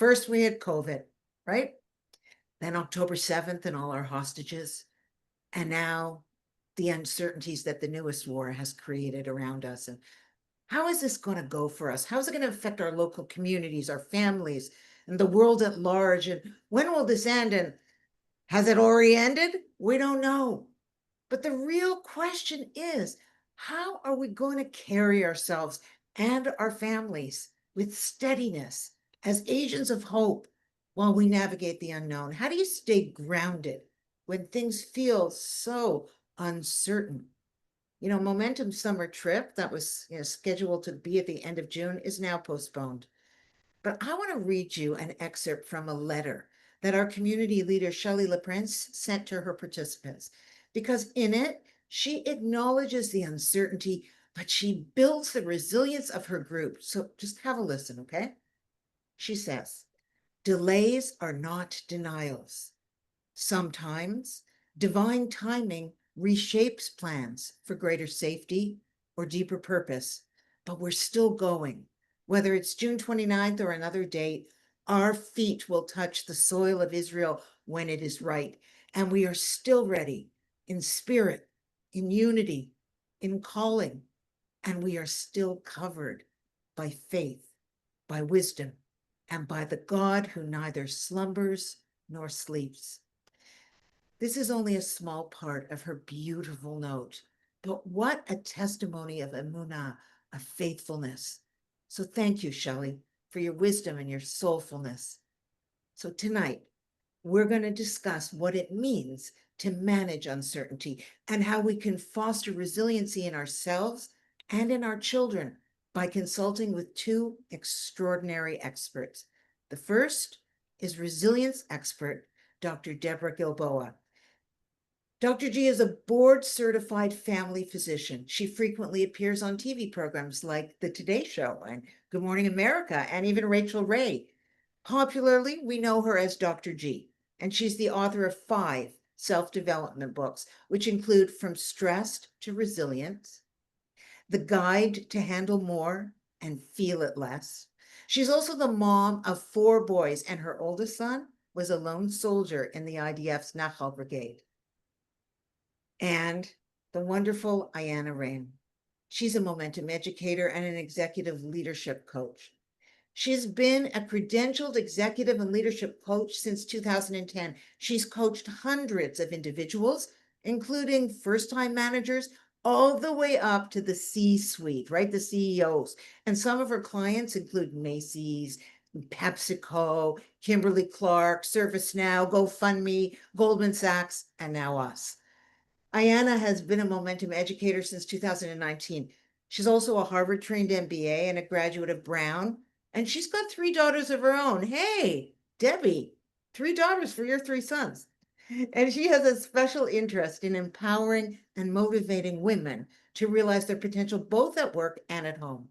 First, we had COVID, right? Then October 7th and all our hostages. And now the uncertainties that the newest war has created around us. And how is this going to go for us? How is it going to affect our local communities, our families, and the world at large? And when will this end? And has it already ended? We don't know. But the real question is, how are we going to carry ourselves and our families with steadiness as agents of hope while we navigate the unknown? How do you stay grounded when things feel so uncertain? Momentum summer trip that was scheduled to be at the end of June is now postponed. But I want to read you an excerpt from a letter that our community leader, Shelley LaPrince, sent to her participants, because in it, she acknowledges the uncertainty, but she builds the resilience of her group. So just have a listen, okay? She says, delays are not denials. Sometimes divine timing reshapes plans for greater safety or deeper purpose, but we're still going. Whether it's June 29th or another date, our feet will touch the soil of Israel when it is right. And we are still ready in spirit, in unity, in calling. And we are still covered by faith, by wisdom, and by the God who neither slumbers nor sleeps. This is only a small part of her beautiful note, but what a testimony of emunah, of faithfulness. So thank you, Shelley, for your wisdom and your soulfulness. So tonight, we're going to discuss what it means to manage uncertainty and how we can foster resiliency in ourselves and in our children by consulting with two extraordinary experts. The first is resilience expert, Dr. Deborah Gilboa. Dr. G is a board-certified family physician. She frequently appears on TV programs like The Today Show and Good Morning America, and even Rachel Ray. Popularly, we know her as Dr. G, and she's the author of 5 self-development books, which include From Stressed to Resilience, The Guide to Handle More and Feel It Less. She's also the mom of 4 boys, and her oldest son was a lone soldier in the IDF's Nachal Brigade. And the wonderful Ianna Raim. She's a momentum educator and an executive leadership coach. She's been a credentialed executive and leadership coach since 2010. She's coached hundreds of individuals, including first-time managers, all the way up to the C-suite, right? The CEOs. And some of her clients include Macy's, PepsiCo, Kimberly-Clark, ServiceNow, GoFundMe, Goldman Sachs, and now us. Ianna has been a momentum educator since 2019. She's also a Harvard-trained MBA and a graduate of Brown, and she's got 3 daughters of her own. Hey, Debbie, 3 daughters for your 3 sons. And she has a special interest in empowering and motivating women to realize their potential both at work and at home.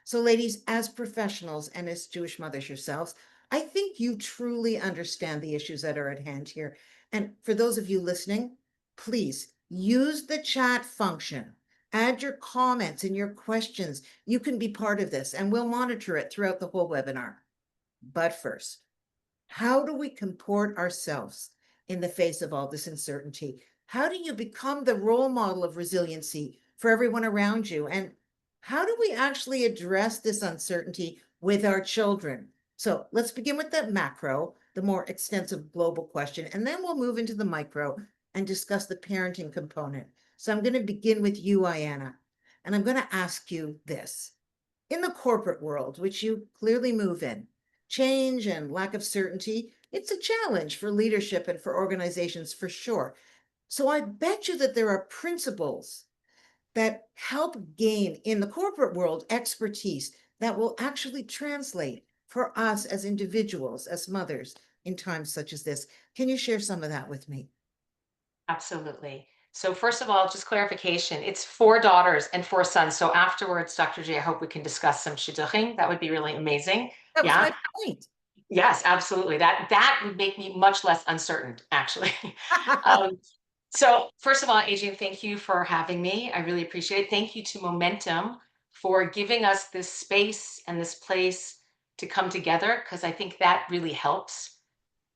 So ladies, as professionals and as Jewish mothers yourselves, I think you truly understand the issues that are at hand here. And for those of you listening, please use the chat function. Add your comments and your questions. You can be part of this, and we'll monitor it throughout the whole webinar. But first, how do we comport ourselves in the face of all this uncertainty? How do you become the role model of resiliency for everyone around you? And how do we actually address this uncertainty with our children? So let's begin with the macro, the more extensive global question, and then we'll move into the micro and discuss the parenting component. So I'm going to begin with you, Ianna, and I'm going to ask you this. In the corporate world, which you clearly move in, change and lack of certainty, it's a challenge for leadership and for organizations for sure. So I bet you that there are principles that help gain in the corporate world expertise that will actually translate for us as individuals, as mothers in times such as this. Can you share some of that with me? Absolutely. So first of all, just clarification, it's 4 daughters and 4 sons. So afterwards, Dr. G, I hope we can discuss some shidduchim. That would be really amazing. That was Yeah. my point. Yes, absolutely. That would make me much less uncertain, actually. Um, so first of all, Adrienne, thank you for having me. I really appreciate it. Thank you to Momentum for giving us this space and this place to come together, because I think that really helps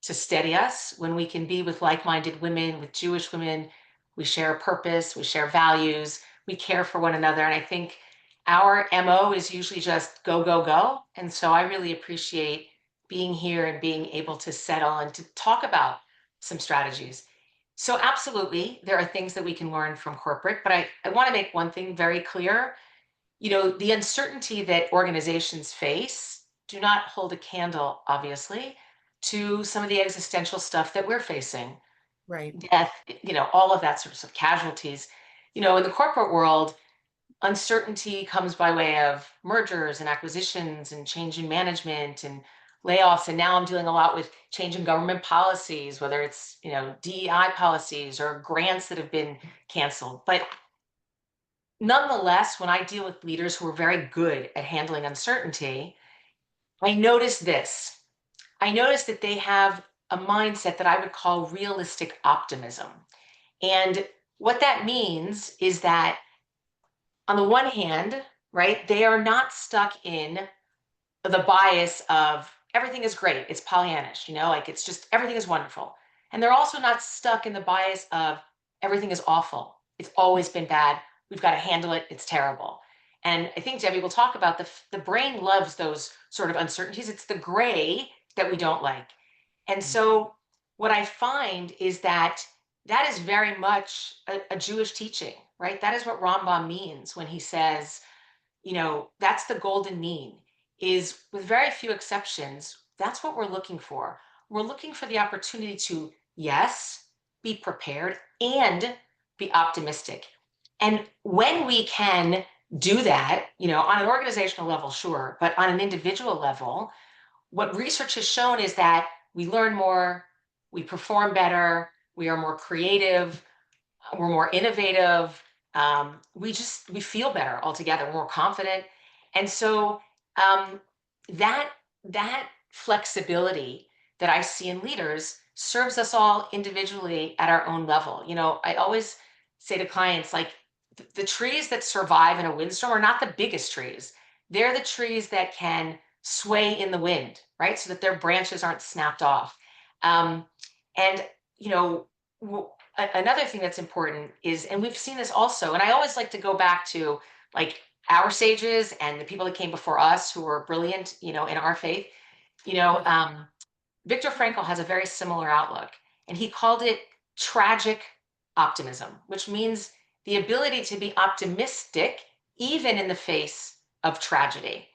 to steady us when we can be with like-minded women, with Jewish women. We share a purpose, we share values, we care for one another. And I think our MO is usually just go, go, go. And so I really appreciate being here and being able to settle and to talk about some strategies. So absolutely, there are things that we can learn from corporate, but I want to make one thing very clear. The uncertainty that organizations face do not hold a candle, obviously, to some of the existential stuff that we're facing. Right. Death, all of that sorts of casualties. In the corporate world, uncertainty comes by way of mergers and acquisitions and change in management and layoffs. And now I'm dealing a lot with change in government policies, whether it's, DEI policies or grants that have been canceled. But nonetheless, when I deal with leaders who are very good at handling uncertainty, I notice this. I notice that they have a mindset that I would call realistic optimism. And what that means is that, on the one hand, right, they are not stuck in the bias of everything is great. It's Pollyannish, like it's just everything is wonderful. And they're also not stuck in the bias of everything is awful. It's always been bad. We've got to handle it. It's terrible. And I think Debbie will talk about the brain loves those sort of uncertainties. It's the gray that we don't like. And so what I find is that that is very much a Jewish teaching, right? That is what Rambam means when he says, that's the golden mean, is with very few exceptions, that's what we're looking for. We're looking for the opportunity to, yes, be prepared and be optimistic. And when we can do that, on an organizational level, sure, but on an individual level, what research has shown is that we learn more, we perform better, we are more creative, we're more innovative. We feel better altogether. We're more confident, and so that that flexibility that I see in leaders serves us all individually at our own level. I always say to clients, like, the trees that survive in a windstorm are not the biggest trees. They're the trees that can sway in the wind, right? So that their branches aren't snapped off. And you know, another thing that's important is, and we've seen this also, and I always like to go back to, like, our sages and the people that came before us who were brilliant, in our faith. You know, Yes. um, Viktor Frankl has a very similar outlook, and he called it tragic optimism, which means the ability to be optimistic even in the face of tragedy.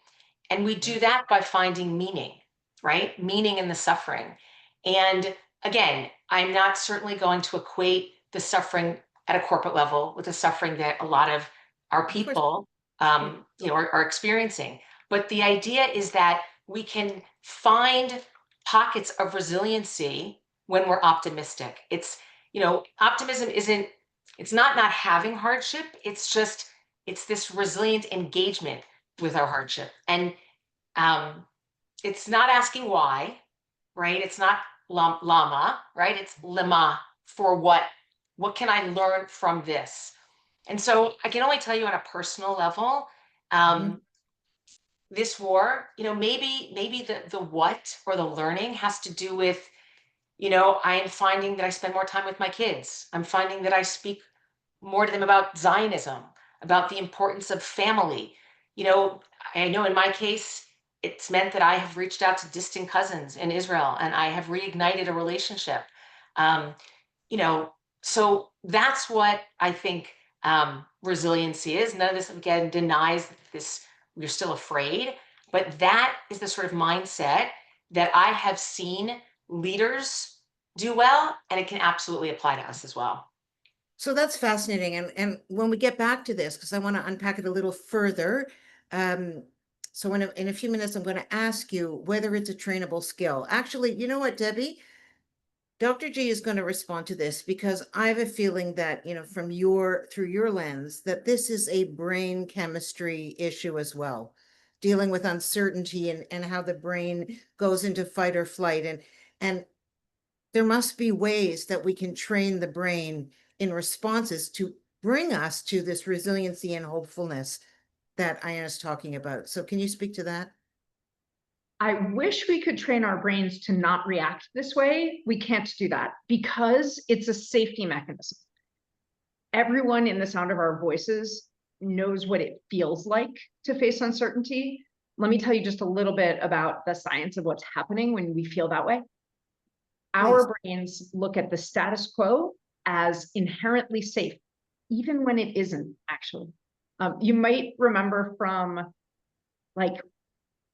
And we Yeah. do that by finding meaning, right? Meaning in the suffering. And again, I'm not certainly going to equate the suffering at a corporate level with the suffering that a lot of our Of course. people, Yeah. are experiencing. But the idea is that we can find pockets of resiliency when we're optimistic. Optimism isn't, it's not having hardship. It's this resilient engagement with our hardship. And um, it's not asking why, right? It's not lama, right? It's lema, for what? What can I learn from this? And so I can only tell you on a personal level, Mhm. um, this war, maybe the what or the learning has to do with, I am finding that I spend more time with my kids. I'm finding that I speak more to them about Zionism, about the importance of family. You know, I know in my case, it's meant that I have reached out to distant cousins in Israel and I have reignited a relationship. Um, you know, so that's what I think resiliency is. None of this, again, denies this, we're still afraid, but that is the sort of mindset that I have seen leaders do well, and it can absolutely apply to us as well. So that's fascinating. And when we get back to this, because I want to unpack it a little further. Um, so in a few minutes, I'm going to ask you whether it's a trainable skill. Actually, you know what, Debbie? Dr. G is going to respond to this because I have a feeling that, from through your lens, that this is a brain chemistry issue as well, dealing with uncertainty and how the brain goes into fight or flight. And there must be ways that we can train the brain in responses to bring us to this resiliency and hopefulness that Ianna's talking about. So can you speak to that? I wish we could train our brains to not react this way. We can't do that because it's a safety mechanism. Everyone in the sound of our voices knows what it feels like to face uncertainty. Let me tell you just a little bit about the science of what's happening when we feel that way. Our brains look at the status quo as inherently safe, even when it isn't actually. You might remember from like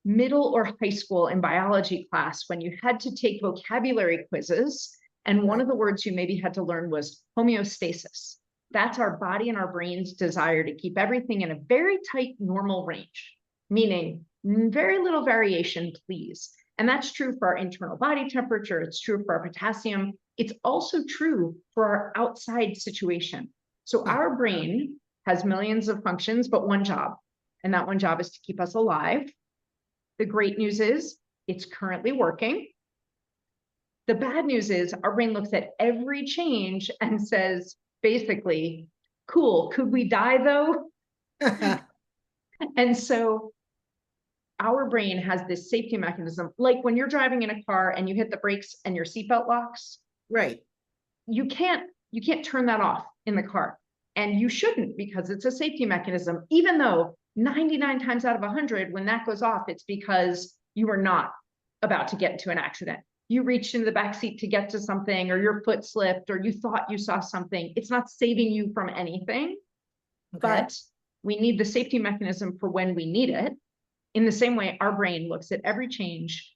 middle or high school in biology class when you had to take vocabulary quizzes, and one of the words you maybe had to learn was homeostasis. That's our body and our brain's desire to keep everything in a very tight normal range, meaning very little variation, please. And that's true for our internal body temperature. It's true for our potassium. It's also true for our outside situation. So our brain has millions of functions, but one job, and that one job is to keep us alive. The great news is it's currently working. The bad news is our brain looks at every change and says, basically, cool, could we die though? And so our brain has this safety mechanism, like when you're driving in a car and you hit the brakes and your seatbelt locks. Right. You can't turn that off in the car. And you shouldn't, because it's a safety mechanism, even though 99 times out of 100, when that goes off, it's because you were not about to get into an accident. You reached into the back seat to get to something, or your foot slipped, or you thought you saw something. It's not saving you from anything, but we need the safety mechanism for when we need it. In the same way, our brain looks at every change,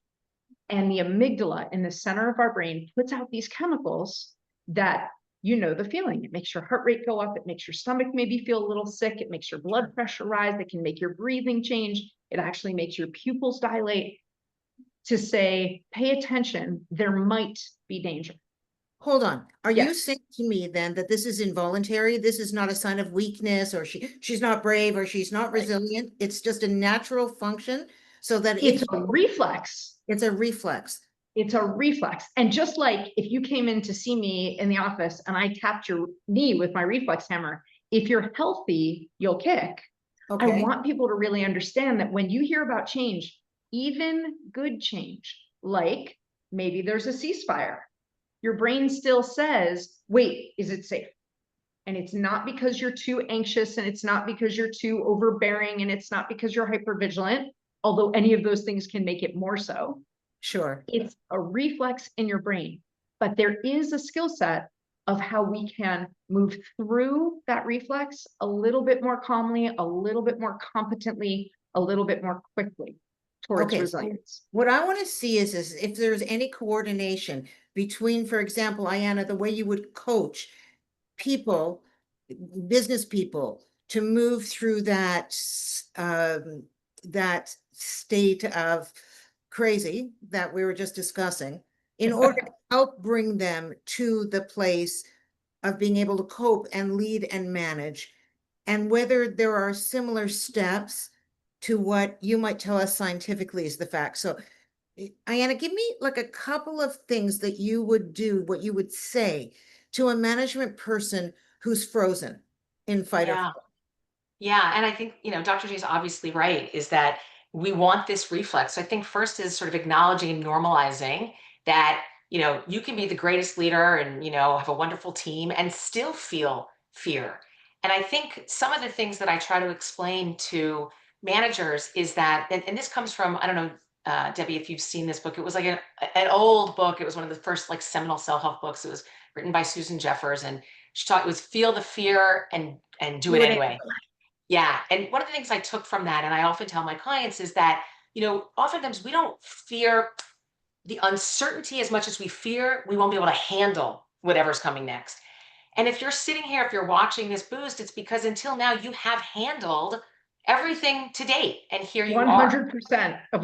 and the amygdala in the center of our brain puts out these chemicals that, you know, the feeling. It makes your heart rate go up. It makes your stomach maybe feel a little sick. It makes your blood pressure rise. It can make your breathing change. It actually makes your pupils dilate to say, pay attention, there might be danger. Hold on. Are Yes. you saying to me then that this is involuntary? This is not a sign of weakness, or she's not brave, or she's not resilient. It's just a natural function, so that it's a reflex. It's a reflex. It's a reflex. And just like if you came in to see me in the office and I tapped your knee with my reflex hammer, if you're healthy, you'll kick. I want people to really understand that when you hear about change, even good change, like maybe there's a ceasefire, your brain still says, wait, is it safe? And it's not because you're too anxious, and it's not because you're too overbearing, and it's not because you're hypervigilant, although any of those things can make it more so. Sure. It's a reflex in your brain, but there is a skill set of how we can move through that reflex a little bit more calmly, a little bit more competently, a little bit more quickly towards resilience. So what I want to see is if there's any coordination between, for example, Ianna, the way you would coach people, business people, to move through that state of crazy that we were just discussing, in order to help bring them to the place of being able to cope and lead and manage, and whether there are similar steps to what you might tell us scientifically is the fact. So Ianna, give me like a couple of things that you would do, what you would say to a management person who's frozen in fight or flight. Yeah. And I think, Dr. J is obviously right, is that we want this reflex. So I think first is sort of acknowledging and normalizing that, you can be the greatest leader and, have a wonderful team and still feel fear. And I think some of the things that I try to explain to managers is that, and this comes from, I don't know, Debbie, if you've seen this book, it was like an old book. It was one of the first like seminal self-help books. It was written by Susan Jeffers, and she taught, it was feel the fear and do it anyway. Yeah. And one of the things I took from that, and I often tell my clients, is that, oftentimes we don't fear the uncertainty as much as we fear we won't be able to handle whatever's coming next. And if you're sitting here, if you're watching this boost, it's because until now you have handled everything to date. And here you 100% are.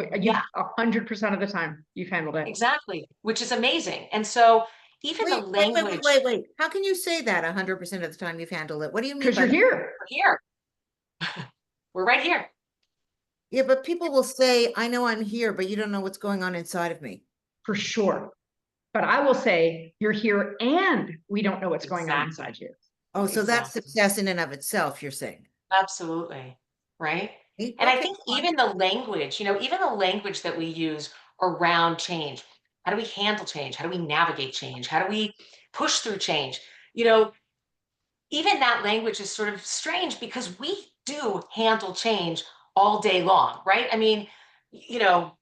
100% of the time you've handled it. Exactly. Which is amazing. And so even the language. Wait. How can you say that 100% of the time you've handled it? What do you mean? Because you're here. We're here. We're right here. Yeah, but people will say, I know I'm here, but you don't know what's going on inside of me. For sure. But I will say you're here and we don't know what's going on inside you. Oh, so that's success in and of itself, you're saying. Absolutely. Right. And I Okay, think even the language, even the language that we use around change, how do we handle change? How do we navigate change? How do we push through change? You know, even that language is sort of strange because we do handle change all day long, right? I mean, you know,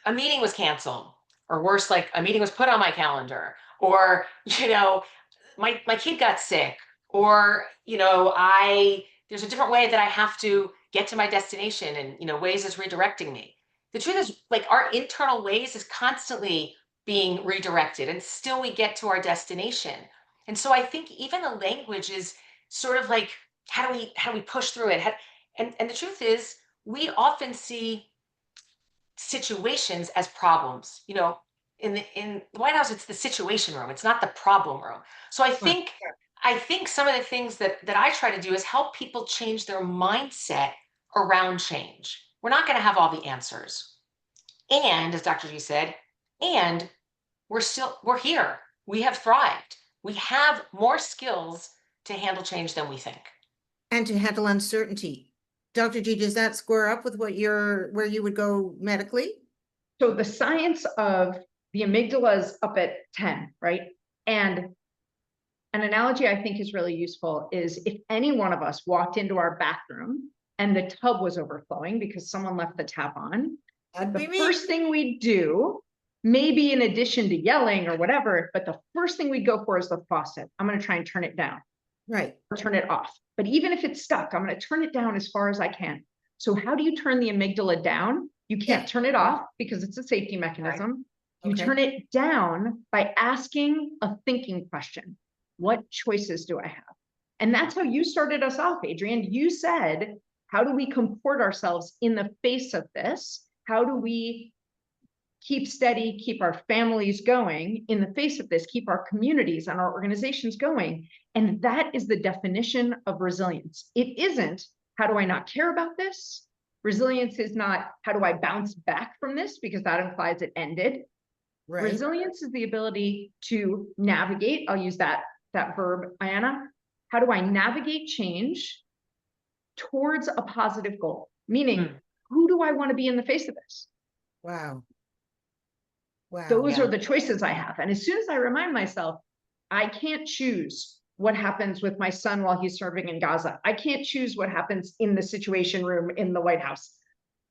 a meeting was canceled, or worse, like a meeting was put on my calendar, or, my kid got sick, or, there's a different way that I have to get to my destination, and, Waze is redirecting me. The truth is, like, our internal Waze is constantly being redirected, and still we get to our destination. And so I think even the language is sort of like, how do we push through it? And the truth is, we often see situations as problems. In the White House, it's the situation room. It's not the problem room. So I right. think I think some of the things that I try to do is help people change their mindset around change. We're not going to have all the answers. And as Dr. G said, and we're here. We have thrived. We have more skills to handle change than we think. And to handle uncertainty. Dr. G, does that square up with where you would go medically? So the science of the amygdala is up at 10, right? And an analogy I think is really useful is if any one of us walked into our bathroom and the tub was overflowing because someone left the tap on, That'd be the me. first thing we'd do, maybe in addition to yelling or whatever, but the first thing we'd go for is the faucet. I'm going to try and turn it down Right. or turn it off. But even if it's stuck, I'm going to turn it down as far as I can. So how do you turn the amygdala down? You can't turn it off because it's a safety mechanism. You Okay. turn it down by asking a thinking question. What choices do I have? And that's how you started us off, Adrienne. You said, how do we comport ourselves in the face of this? How do we keep steady, keep our families going in the face of this, keep our communities and our organizations going? And that is the definition of resilience. It isn't, how do I not care about this? Resilience is not, how do I bounce back from this? Because that implies it ended. Right. Resilience is the ability to navigate. I'll use that verb, Ianna. How do I navigate change towards a positive goal? Meaning, who do I want to be in the face of this? Wow. Wow. Those Yeah. are the choices I have. And as soon as I remind myself, I can't choose what happens with my son while he's serving in Gaza. I can't choose what happens in the situation room in the White House.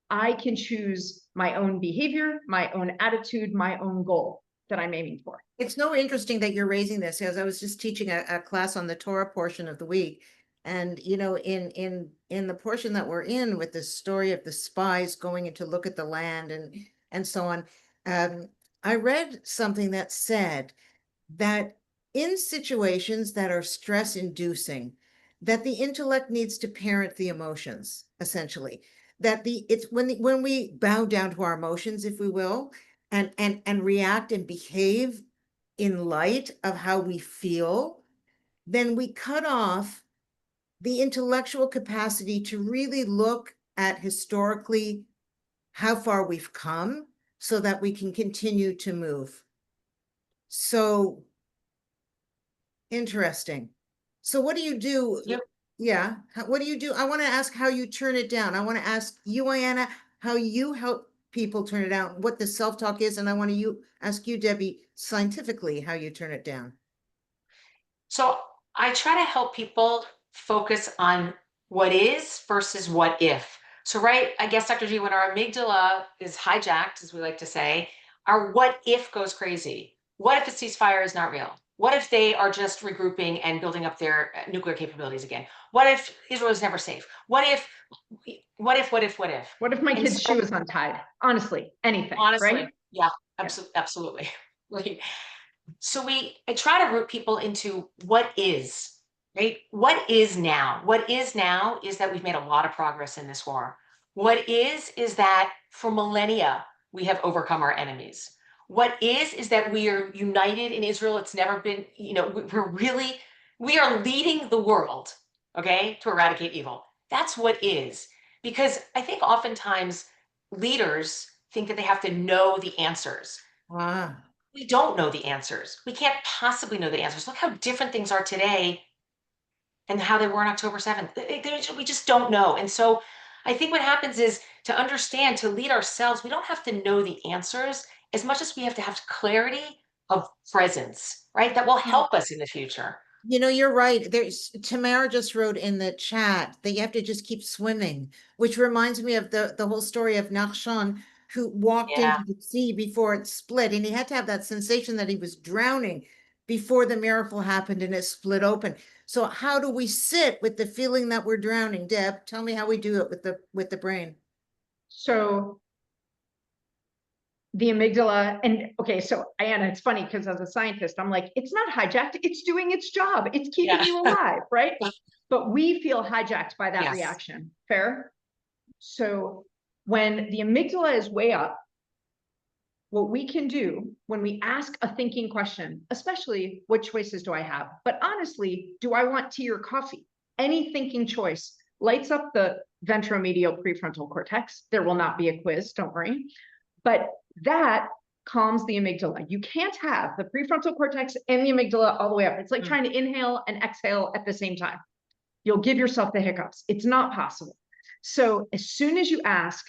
I can choose my own behavior, my own attitude, my own goal that I'm aiming for. It's so interesting that you're raising this, because I was just teaching a class on the Torah portion of the week. And, in the portion that we're in with the story of the spies going in to look at the land and so on, I read something that said that in situations that are stress inducing, that the intellect needs to parent the emotions, essentially. That it's when we bow down to our emotions, if we will, and react and behave in light of how we feel, then we cut off the intellectual capacity to really look at historically how far we've come so that we can continue to move. So interesting. So what do you do? Yep. Yeah. What do you do? I want to ask how you turn it down. I want to ask you, Ianna, how you help people turn it down, what the self-talk is. And I want to ask you, Debbie, scientifically, how you turn it down. So I try to help people focus on what is versus what if. So, right, I guess, Dr. G, when our amygdala is hijacked, as we like to say, our what if goes crazy. What if a ceasefire is not real? What if they are just regrouping and building up their nuclear capabilities again? What if Israel is never safe? What if? What if? What if my And kid's so, shoe is untied? Honestly, anything, honestly, right? yeah, Yeah. absolutely. So I try to root people into what is, right? What is now? What is now is that we've made a lot of progress in this war. What is that for millennia we have overcome our enemies. What is that we are united in Israel. It's never been, we are leading the world, okay, to eradicate evil. That's what is. Because I think oftentimes leaders think that they have to know the answers. Ah, We don't know the answers. We can't possibly know the answers. Look how different things are today and how they were on October 7th. We just don't know. And so I think what happens is to understand, to lead ourselves, we don't have to know the answers as much as we have to have clarity of presence, right? That will help us in the future. You know, you're right. There's Tamara just wrote in the chat that you have to just keep swimming, which reminds me of the whole story of Nachshon, who walked Yeah. into the sea before it split, and he had to have that sensation that he was drowning before the miracle happened and it split open. So how do we sit with the feeling that we're drowning? Deb, tell me how we do it with the brain. So the amygdala, and okay, so Ianna, it's funny because as a scientist, I'm like, it's not hijacked, it's doing its job, it's keeping Yeah. you alive, right? But we feel hijacked by that Yes. reaction. Fair? So when the amygdala is way up, what we can do when we ask a thinking question, especially what choices do I have? But honestly, do I want tea or coffee? Any thinking choice lights up the ventromedial prefrontal cortex. There will not be a quiz, don't worry. But that calms the amygdala. You can't have the prefrontal cortex and the amygdala all the way up. It's like trying to inhale and exhale at the same time. You'll give yourself the hiccups. It's not possible. So as soon as you ask,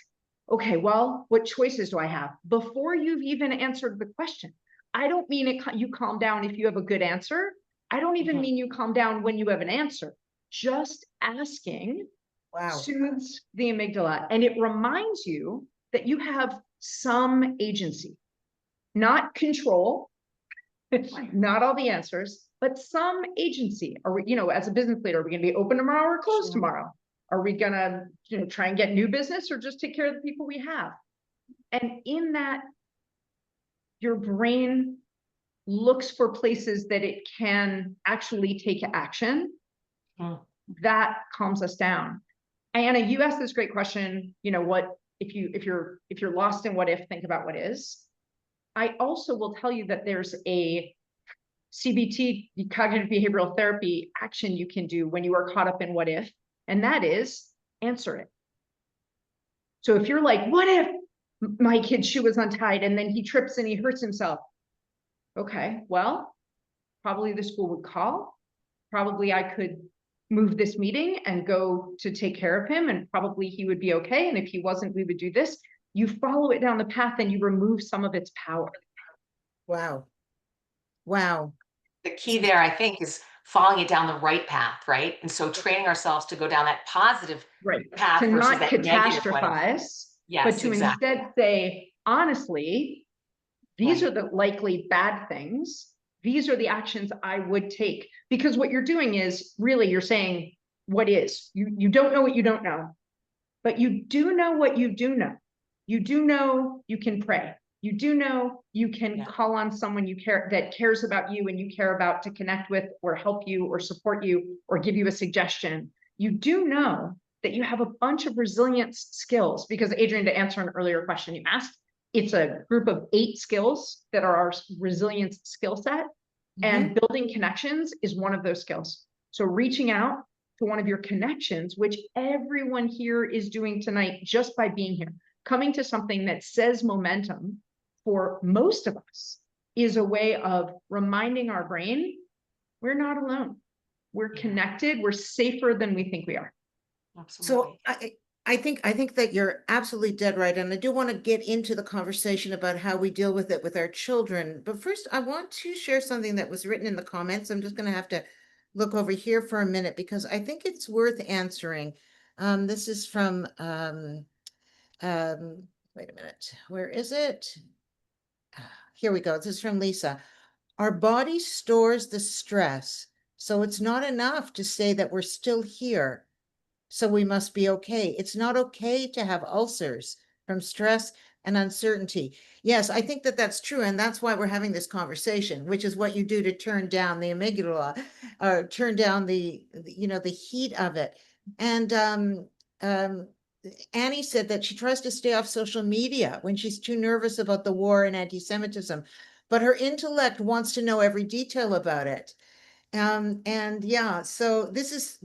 okay, well, what choices do I have? Before you've even answered the question, I don't mean you calm down if you have a good answer. I don't even mean you calm down when you have an answer. Just asking soothes the amygdala, and it reminds you that you have some agency, not control, not all the answers, but some agency. Are we, as a business leader, are we going to be open tomorrow or closed tomorrow? Are we going to, try and get new business or just take care of the people we have? And in that, your brain looks for places that it can actually take action. That calms us down. Ianna, you asked this great question, what if you're lost in what if, think about what is. I also will tell you that there's a CBT, cognitive behavioral therapy action you can do when you are caught up in what if, and that is answer it. So if you're like, what if my kid's shoe was untied and then he trips and he hurts himself? Okay, well, probably the school would call. Probably I could move this meeting and go to take care of him, and probably he would be okay. And if he wasn't, we would do this. You follow it down the path and you remove some of its power. Wow. Wow. The key there, I think, is following it down the right path, right? And so training ourselves to go down that positive path To versus not that negative one. catastrophize, Yes, but to exactly. instead say, honestly, these are the likely bad things. These are the actions I would take. Because what you're doing is really you're saying, what is? You don't know what you don't know, but you do know what you do know. You do know you can pray. You do know you can call on someone you care that cares about you and you care about to connect with or help you or support you or give you a suggestion. You do know that you have a bunch of resilience skills, because Adrienne, to answer an earlier question you asked, it's a group of 8 skills that are our resilience skill set, and building connections is one of those skills. So reaching out to one of your connections, which everyone here is doing tonight just by being here, coming to something that says momentum for most of us, is a way of reminding our brain we're not alone. We're connected. We're safer than we think we are. Absolutely. So I think that you're absolutely dead right. And I do want to get into the conversation about how we deal with it with our children. But first, I want to share something that was written in the comments. I'm just going to have to look over here for a minute because I think it's worth answering. This is from, wait a minute, where is it? Here we go. This is from Lisa. Our body stores the stress, so it's not enough to say that we're still here. So we must be okay. It's not okay to have ulcers from stress and uncertainty. Yes, I think that that's true. And that's why we're having this conversation, which is what you do to turn down the amygdala, or turn down the heat of it. And Annie said that she tries to stay off social media when she's too nervous about the war and anti-Semitism, but her intellect wants to know every detail about it. And yeah, so these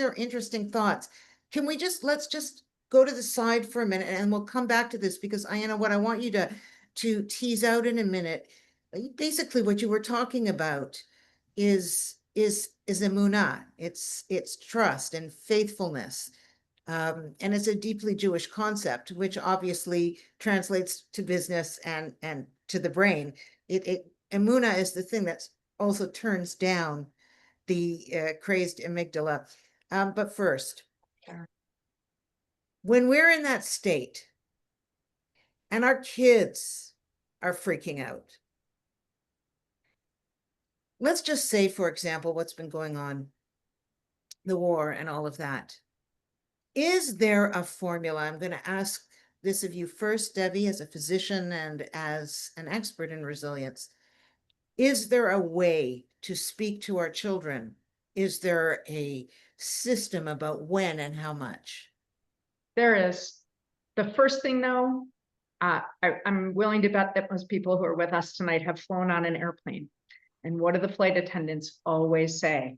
are interesting thoughts. Can we let's just go to the side for a minute and we'll come back to this, because Ianna, what I want you to tease out in a minute, basically what you were talking about is emunah. It's trust and faithfulness. And it's a deeply Jewish concept, which obviously translates to business and to the brain. Emuna is the thing that also turns down the crazed amygdala. But first, Sure. when we're in that state and our kids are freaking out, let's just say, for example, what's been going on, the war and all of that. Is there a formula? I'm going to ask this of you first, Debbie, as a physician and as an expert in resilience. Is there a way to speak to our children? Is there a system about when and how much? There is. The first thing though, I'm willing to bet that most people who are with us tonight have flown on an airplane. And what do the flight attendants always say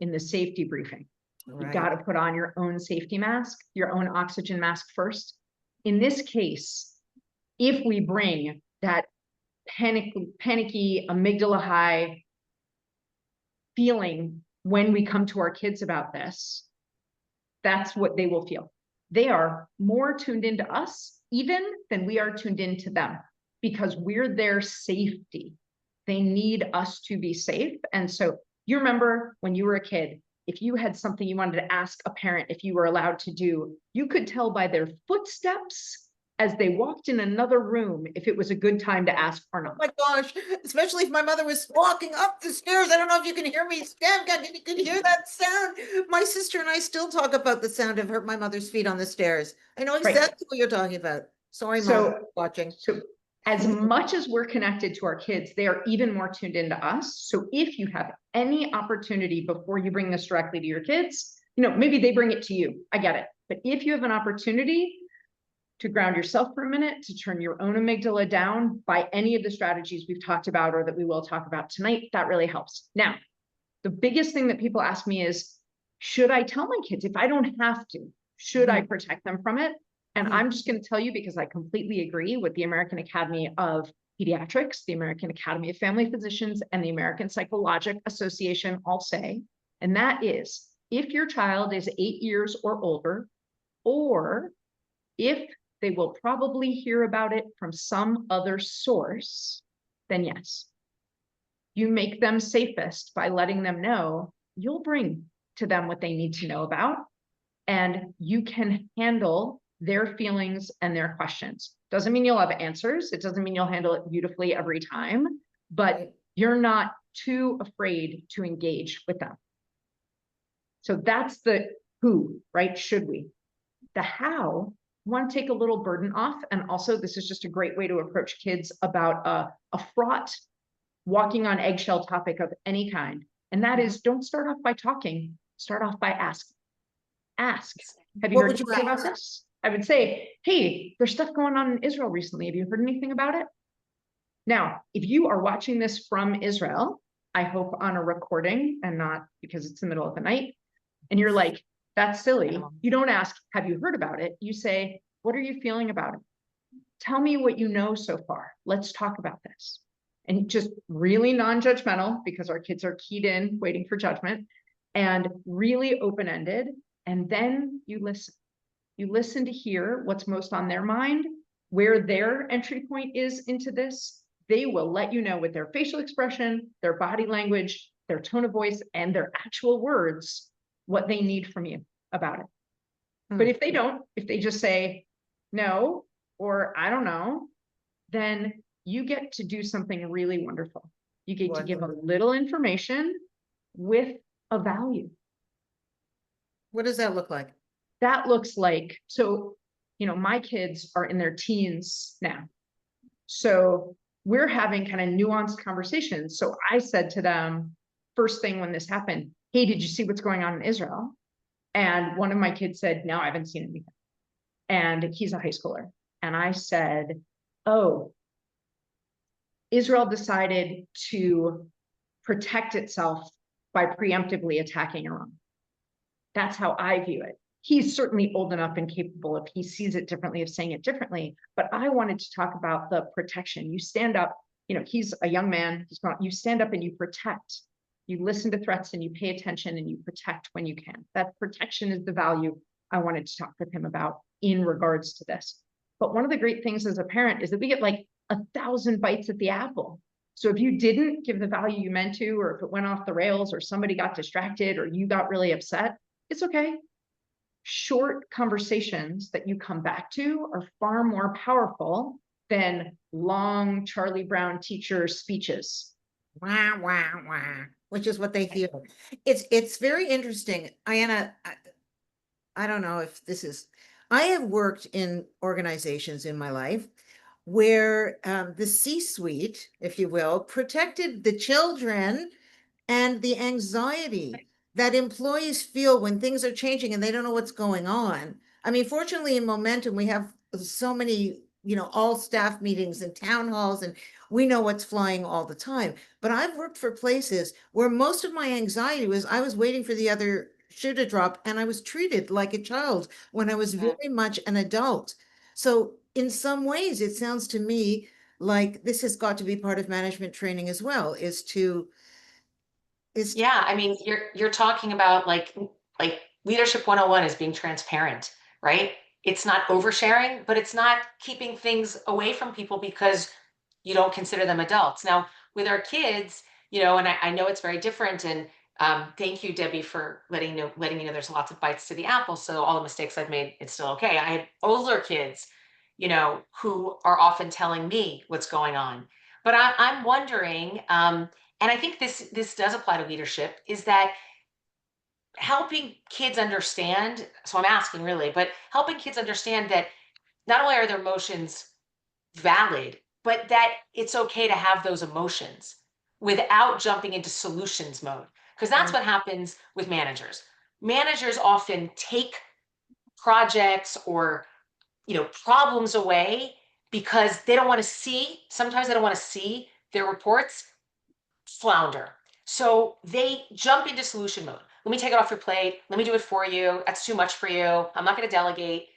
in the safety briefing? Right. You got to put on your own safety mask, your own oxygen mask first. In this case, if we bring that panicky amygdala high feeling when we come to our kids about this, that's what they will feel. They are more tuned into us even than we are tuned into them because we're their safety. They need us to be safe. And so you remember when you were a kid, if you had something you wanted to ask a parent if you were allowed to do, you could tell by their footsteps as they walked in another room if it was a good time to ask or not. Oh my gosh, especially if my mother was walking up the stairs. I don't know if you can hear me. You can hear that sound. My sister and I still talk about the sound of my mother's feet on the stairs. I know exactly what you're talking about. Sorry, Mom, watching. So as much as we're connected to our kids, they are even more tuned into us. So if you have any opportunity before you bring this directly to your kids, maybe they bring it to you. I get it. But if you have an opportunity to ground yourself for a minute, to turn your own amygdala down by any of the strategies we've talked about or that we will talk about tonight, that really helps. Now, the biggest thing that people ask me is, should I tell my kids if I don't have to? Should I protect them from it? And I'm just going to tell you because I completely agree with the American Academy of Pediatrics, the American Academy of Family Physicians, and the American Psychological Association all say, and that is, if your child is 8 years or older, or if they will probably hear about it from some other source, then yes. You make them safest by letting them know you'll bring to them what they need to know about, and you can handle their feelings and their questions. Doesn't mean you'll have answers. It doesn't mean you'll handle it beautifully every time, but you're not too afraid to engage with them. So that's the who, right? Should we? The how, I want to take a little burden off. And also, this is just a great way to approach kids about a fraught, walking on eggshell topic of any kind. And that is, don't start off by talking, start off by asking. Ask, have you heard anything about this? I would say, hey, there's stuff going on in Israel recently. Have you heard anything about it? Now, if you are watching this from Israel, I hope on a recording and not because it's the middle of the night, and you're like, that's silly. You don't ask, have you heard about it? You say, what are you feeling about it? Tell me what you know so far. Let's talk about this. And just really non-judgmental because our kids are keyed in, waiting for judgment, and really open-ended. And then you listen. You listen to hear what's most on their mind, where their entry point is into this. They will let you know with their facial expression, their body language, their tone of voice, and their actual words, what they need from you about it. But if they don't, if they just say no, or I don't know, then you get to do something really wonderful. You get to give a little information with a value. What does that look like? That looks like, so, my kids are in their teens now. So we're having kind of nuanced conversations. So I said to them, first thing when this happened, hey, did you see what's going on in Israel? And one of my kids said, no, I haven't seen anything. And he's a high schooler. And I said, oh, Israel decided to protect itself by preemptively attacking Iran. That's how I view it. He's certainly old enough and capable if he sees it differently, of saying it differently. But I wanted to talk about the protection. You stand up, he's a young man, you stand up and you protect. You listen to threats and you pay attention and you protect when you can. That protection is the value I wanted to talk with him about in regards to this. But one of the great things as a parent is that we get like 1,000 bites at the apple. So if you didn't give the value you meant to, or if it went off the rails, or somebody got distracted, or you got really upset, it's okay. Short conversations that you come back to are far more powerful than long Charlie Brown teacher speeches. Wah, wah, wah, which is what they hear. It's very interesting. Ianna, I don't know if this is, I have worked in organizations in my life where the C-suite, if you will, protected the children and the anxiety that employees feel when things are changing and they don't know what's going on. I mean, fortunately, in Momentum, we have so many, all staff meetings and town halls, and we know what's flying all the time. But I've worked for places where most of my anxiety was I was waiting for the other shoe to drop, and I was treated like a child when I was very much an adult. So in some ways, it sounds to me like this has got to be part of management training as well, Yeah, I mean, you're talking about like leadership 101 is being transparent, right? It's not oversharing, but it's not keeping things away from people because you don't consider them adults. Now, with our kids, and I know it's very different. And thank you, Debbie, for letting you know there's lots of bites to the apple. So all the mistakes I've made, it's still okay. I have older kids, who are often telling me what's going on. But I'm wondering, and I think this does apply to leadership, is that helping kids understand, so I'm asking really, but helping kids understand that not only are their emotions valid, but that it's okay to have those emotions without jumping into solutions mode. Because that's what happens with managers. Managers often take projects or problems away because they don't want to see, sometimes they don't want to see their reports flounder. So they jump into solution mode. Let me take it off your plate. Let me do it for you. That's too much for you. I'm not going to delegate.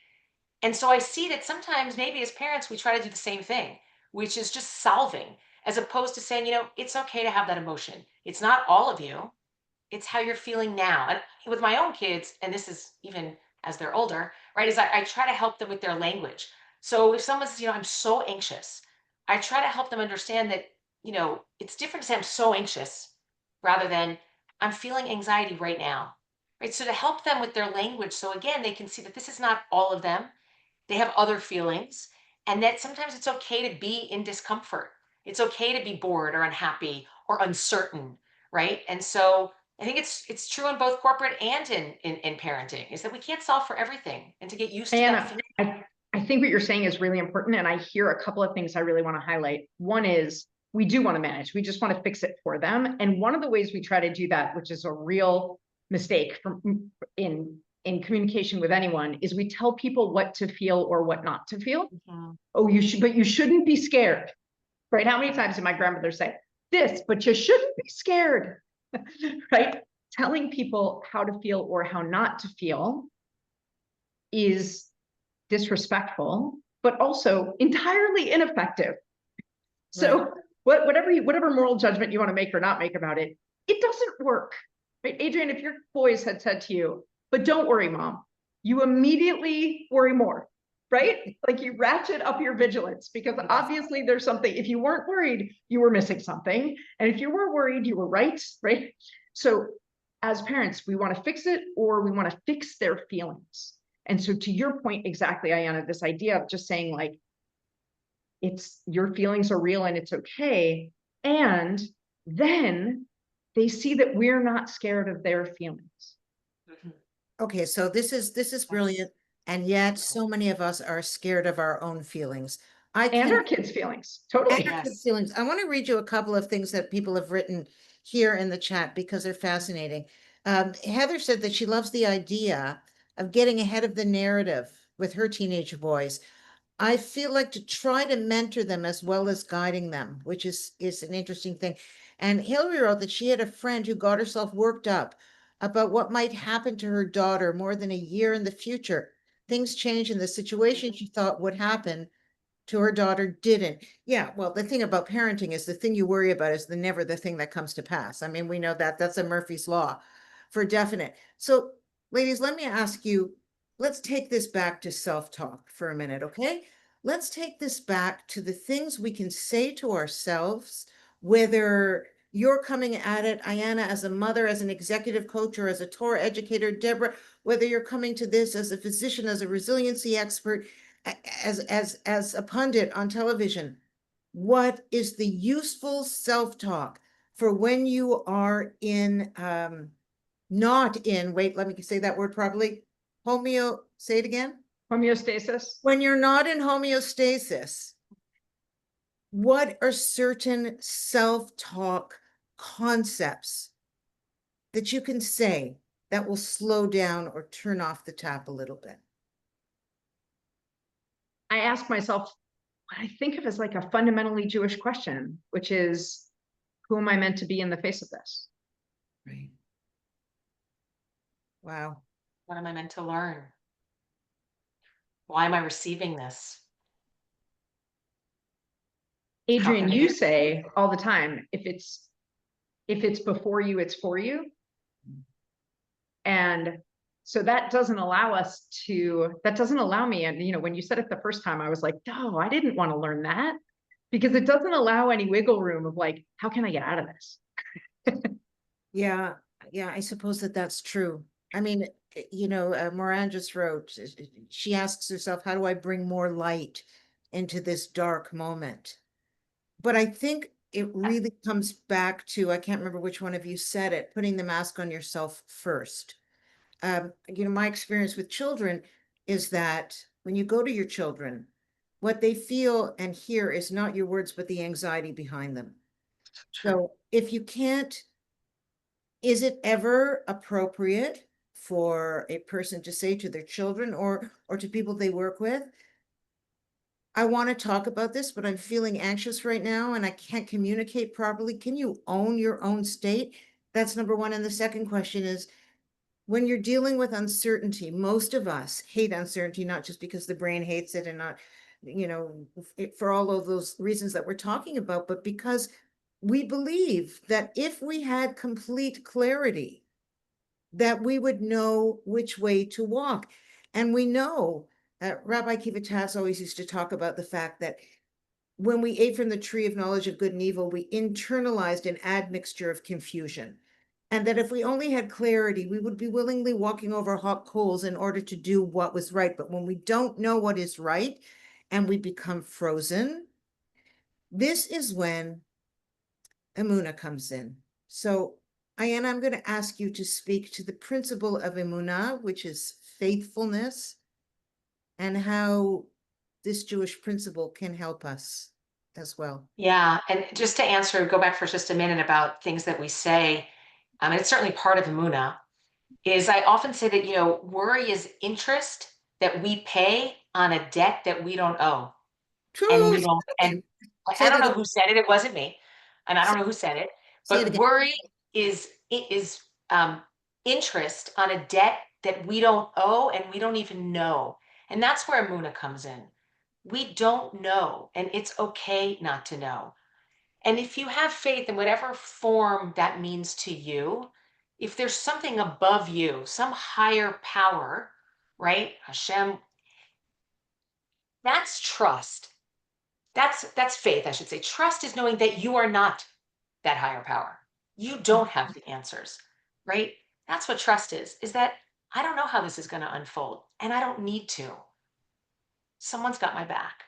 And so I see that sometimes maybe as parents, we try to do the same thing, which is just solving, as opposed to saying, it's okay to have that emotion. It's not all of you. It's how you're feeling now. And with my own kids, and this is even as they're older, right, is I try to help them with their language. So if someone says, I'm so anxious, I try to help them understand that, it's different to say I'm so anxious rather than I'm feeling anxiety right now, right? So to help them with their language. So again, they can see that this is not all of them. They have other feelings, and that sometimes it's okay to be in discomfort. It's okay to be bored or unhappy or uncertain, right? And so I think it's true in both corporate and in parenting, is that we can't solve for everything, and to get used to that. Anna, I think what you're saying is really important. And I hear a couple of things I really want to highlight. One is we do want to manage. We just want to fix it for them. And one of the ways we try to do that, which is a real mistake in communication with anyone, is we tell people what to feel or what not to feel. Oh, but you shouldn't be scared, right? How many times did my grandmother say this, but you shouldn't be scared, right? Telling people how to feel or how not to feel is disrespectful, but also entirely ineffective. So whatever moral judgment you want to make or not make about it, it doesn't work, right? Adrienne, if your boys had said to you, but don't worry, mom, you immediately worry more, right? Like you ratchet up your vigilance because obviously there's something, if you weren't worried, you were missing something. And if you were worried, you were right? So as parents, we want to fix it or we want to fix their feelings. And so to your point, exactly, Ianna, this idea of just saying like, it's your feelings are real and it's okay. And then they see that we're not scared of their feelings. Okay, so this is brilliant. And yet so many of us are scared of our own feelings. And our kids' feelings, totally. Feelings. I want to read you a couple of things that people have written here in the chat because they're fascinating. Heather said that she loves the idea of getting ahead of the narrative with her teenage boys. I feel like to try to mentor them as well as guiding them, which is an interesting thing. And Hillary wrote that she had a friend who got herself worked up about what might happen to her daughter more than a year in the future. Things change and the situation she thought would happen to her daughter didn't. Yeah, well, the thing about parenting is the thing you worry about is never the thing that comes to pass. I mean, we know that that's a Murphy's Law for definite. So ladies, let me ask you, let's take this back to self-talk for a minute, okay? Let's take this back to the things we can say to ourselves, whether you're coming at it, Ianna, as a mother, as an executive coach, or as a Torah educator, Deborah, whether you're coming to this as a physician, as a resiliency expert, as a pundit on television. What is the useful self-talk for when you are in not in, wait, let me say that word properly. Say it again. Homeostasis. When you're not in homeostasis, what are certain self-talk concepts that you can say that will slow down or turn off the tap a little bit? I ask myself what I think of as like a fundamentally Jewish question, which is, who am I meant to be in the face of this? Right. Wow. What am I meant to learn? Why am I receiving this? Adrienne, can I you do- say all the time, if it's before you, it's for you. And so that doesn't allow me. And, you know, when you said it the first time, I was like, no, I didn't want to learn that, because it doesn't allow any wiggle room of like, how can I get out of this? Yeah, I suppose that's true. I mean, you know, Moran just wrote, she asks herself, how do I bring more light into this dark moment? But I think it really comes back to, I can't remember which one of you said it, putting the mask on yourself first. You know, my experience with children is that when you go to your children, what they feel and hear is not your words, but the anxiety behind them. So if you can't, is it ever appropriate for a person to say to their children or to people they work with, I want to talk about this, but I'm feeling anxious right now and I can't communicate properly. Can you own your own state? That's number one. And the second question is, when you're dealing with uncertainty, most of us hate uncertainty, not just because the brain hates it and not, you know, for all of those reasons that we're talking about, but because we believe that if we had complete clarity, that we would know which way to walk. And we know that Rabbi Kiva always used to talk about the fact that when we ate from the tree of knowledge of good and evil, we internalized an admixture of confusion. And that if we only had clarity, we would be willingly walking over hot coals in order to do what was right. But when we don't know what is right and we become frozen, this is when Emunah comes in. So, Ianna, I'm going to ask you to speak to the principle of Emunah, which is faithfulness, and how this Jewish principle can help us as well. Yeah, and just to answer, go back for just a minute about things that we say, and it's certainly part of Amuna, is I often say that, you know, worry is interest that we pay on a debt that we don't owe. And True. we don't, and Say I it don't know again. who said it, it wasn't me, and I don't know who said it, Say it but again. worry is interest on a debt that we don't owe and we don't even know. And that's where Amuna comes in. We don't know, and it's okay not to know. And if you have faith in whatever form that means to you, if there's something above you, some higher power, right? Hashem, that's trust. That's faith, I should say. Trust is knowing that you are not that higher power. You don't have the answers, right? That's what trust is that I don't know how this is going to unfold and I don't need to. Someone's got my back,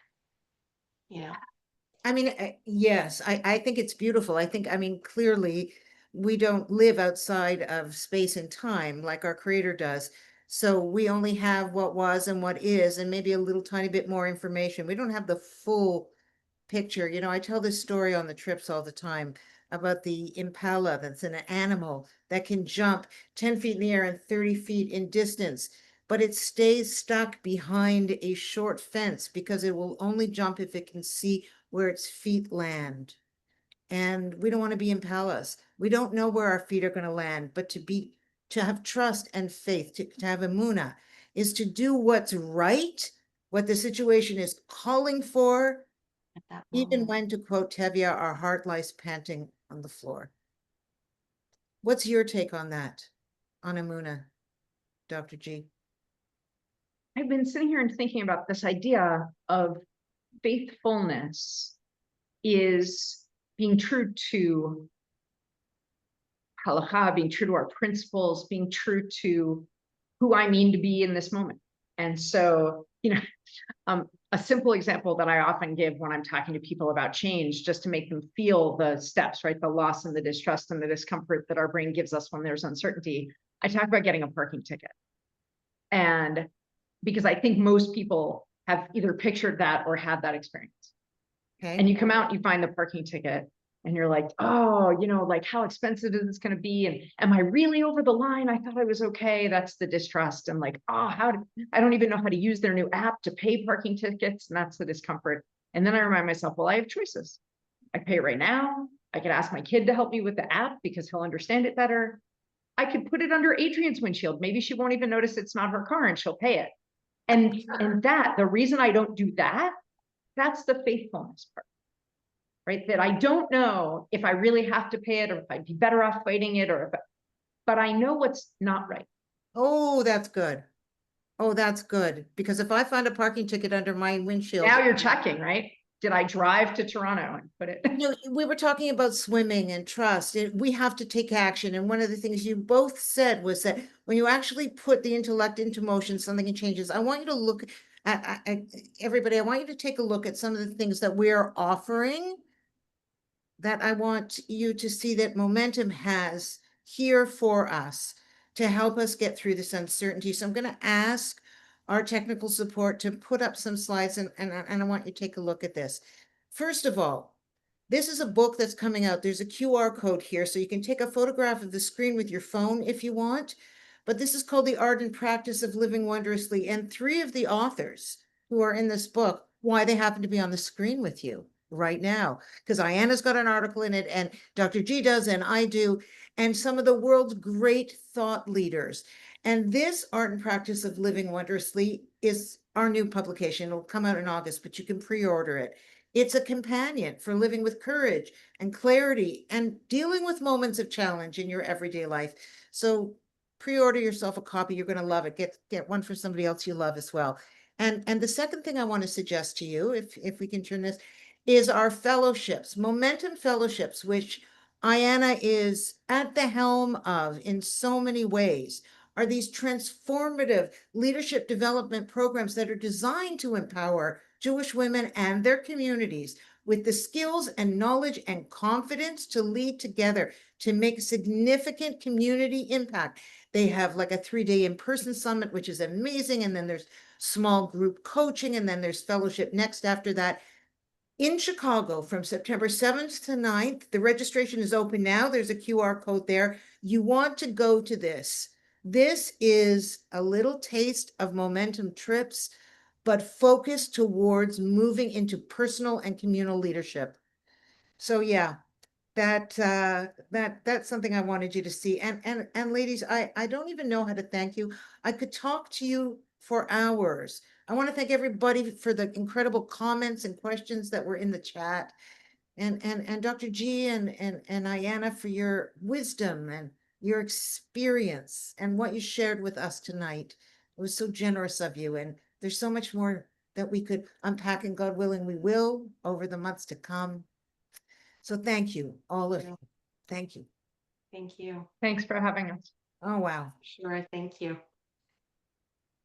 you know? I mean, yes, I think it's beautiful. I mean, clearly we don't live outside of space and time like our creator does. So we only have what was and what is, and maybe a little tiny bit more information. We don't have the full picture. You know, I tell this story on the trips all the time about the impala, that's an animal that can jump 10 feet in the air and 30 feet in distance, but it stays stuck behind a short fence because it will only jump if it can see where its feet land. And we don't want to be impalas. We don't know where our feet are going to land, but to have trust and faith, to have emuna, is to do what's right, what the situation is calling for, At that even moment. when, to quote Tevye, our heart lies panting on the floor. What's your take on that, on emuna, Dr. G? I've been sitting here and thinking about this idea of faithfulness is being true to halakha, being true to our principles, being true to who I mean to be in this moment. And so, a simple example that I often give when I'm talking to people about change, just to make them feel the steps, right? The loss and the distrust and the discomfort that our brain gives us when there's uncertainty. I talk about getting a parking ticket. And because I think most people have either pictured that or had that experience. Okay. And you come out, you find the parking ticket, and you're like, oh, like how expensive is this going to be? And am I really over the line? I thought I was okay. That's the distrust. And like, oh, I don't even know how to use their new app to pay parking tickets. And that's the discomfort. And then I remind myself, well, I have choices. I pay right now. I could ask my kid to help me with the app because he'll understand it better. I could put it under Adrienne's windshield. Maybe she won't even notice it's not her car and she'll pay it. And the reason I don't do that, that's the faithfulness part. Right? That I don't know if I really have to pay it or if I'd be better off fighting it but I know what's not right. Oh, that's good. Oh, that's good. Because if I find a parking ticket under my windshield. Now you're checking, right? Did I drive to Toronto and put it? We were talking about swimming and trust. We have to take action. And one of the things you both said was that when you actually put the intellect into motion, something changes. I want you to look at everybody. I want you to take a look at some of the things that we're offering that I want you to see that Momentum has here for us to help us get through this uncertainty. So I'm going to ask our technical support to put up some slides, and I want you to take a look at this. First of all, this is a book that's coming out. There's a QR code here, so you can take a photograph of the screen with your phone if you want. But this is called The Art and Practice of Living Wondrously. And 3 of the authors who are in this book, why they happen to be on the screen with you right now, because Ianna's got an article in it, and Dr. G does, and I do, and some of the world's great thought leaders. And this Art and Practice of Living Wondrously is our new publication. It'll come out in August, but you can pre-order it. It's a companion for living with courage and clarity and dealing with moments of challenge in your everyday life. So pre-order yourself a copy. You're going to love it. Get one for somebody else you love as well. And the second thing I want to suggest to you, if we can turn this, is our fellowships, Momentum Fellowships, which Ianna is at the helm of in so many ways, are these transformative leadership development programs that are designed to empower Jewish women and their communities with the skills and knowledge and confidence to lead together, to make significant community impact. They have like a 3-day in-person summit, which is amazing. And then there's small group coaching, and then there's fellowship next after that. In Chicago from September 7th to 9th, the registration is open now. There's a QR code there. You want to go to this. This is a little taste of Momentum trips, but focused towards moving into personal and communal leadership. So yeah, that's something I wanted you to see. And ladies, I don't even know how to thank you. I could talk to you for hours. I want to thank everybody for the incredible comments and questions that were in the chat. And Dr. G and Ianna for your wisdom and your experience and what you shared with us tonight. It was so generous of you. And there's so much more that we could unpack, and God willing, we will over the months to come. So thank you, all of you. Thank you. Thank you. Thanks for having us. Oh, wow. Sure. Thank you.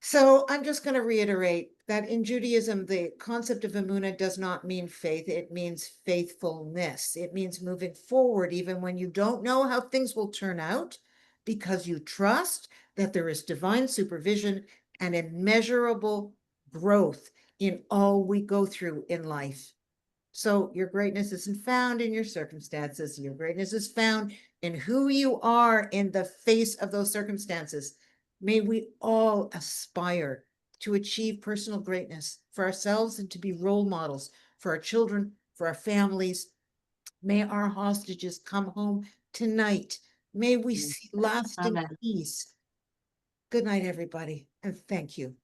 So I'm just going to reiterate that in Judaism, the concept of emunah does not mean faith. It means faithfulness. It means moving forward, even when you don't know how things will turn out, because you trust that there is divine supervision and immeasurable growth in all we go through in life. So your greatness isn't found in your circumstances. Your greatness is found in who you are in the face of those circumstances. May we all aspire to achieve personal greatness for ourselves and to be role models for our children, for our families. May our hostages come home tonight. May we see lasting Amen. peace. Good night, everybody, and thank you.